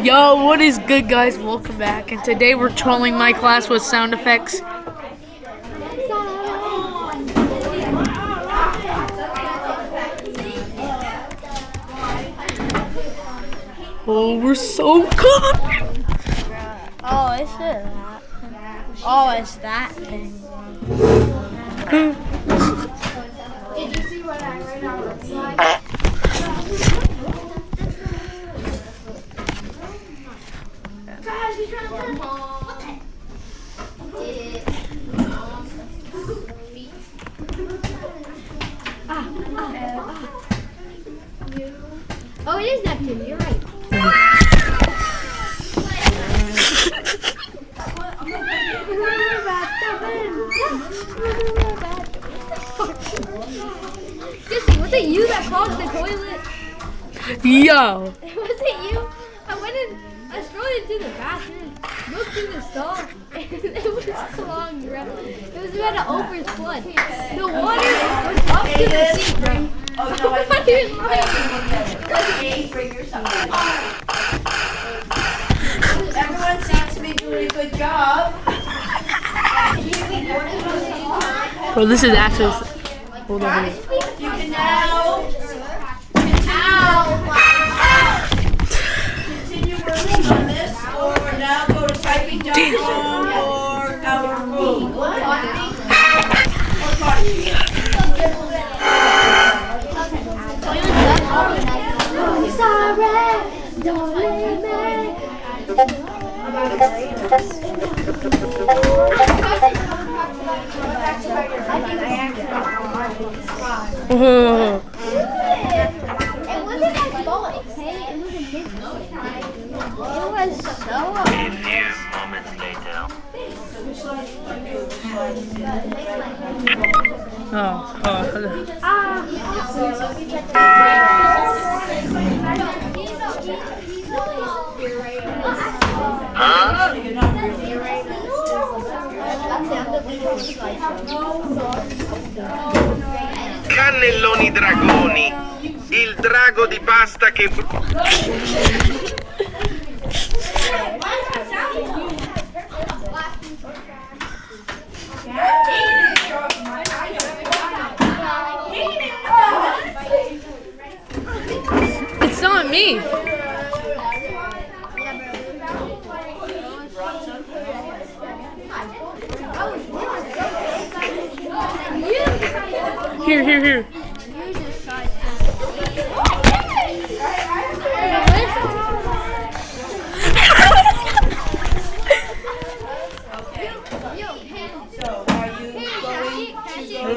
Yo, what is good, guys? Welcome back. And today we're trolling my class with sound effects. Oh, we're so good. Oh, it's that. Oh, it's that thing. Did you see what I wrote on the slide? Guys, he's trying to come on. Oh, it is Neptune. You're right. Jesse, was it you that clogged the toilet? Yo. Was it you? I strolled into the bathroom, looked in the stall, and it was clogged, bro. It was about to overflood. The water was up to the seat, bro. Oh, no, I didn't bring your son. Everyone seems to be doing a good job. Bro, this is actually. Hold on. You can now continue working on this, or now go to typing.com or our phone. Sorry, don't leave me. Oh. It wasn't my fault, okay? It wasn't his fault. It was so A few moments later. Cannelloni dragoni, il drago di pasta che... It's not me. Here.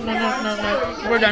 No. We're done.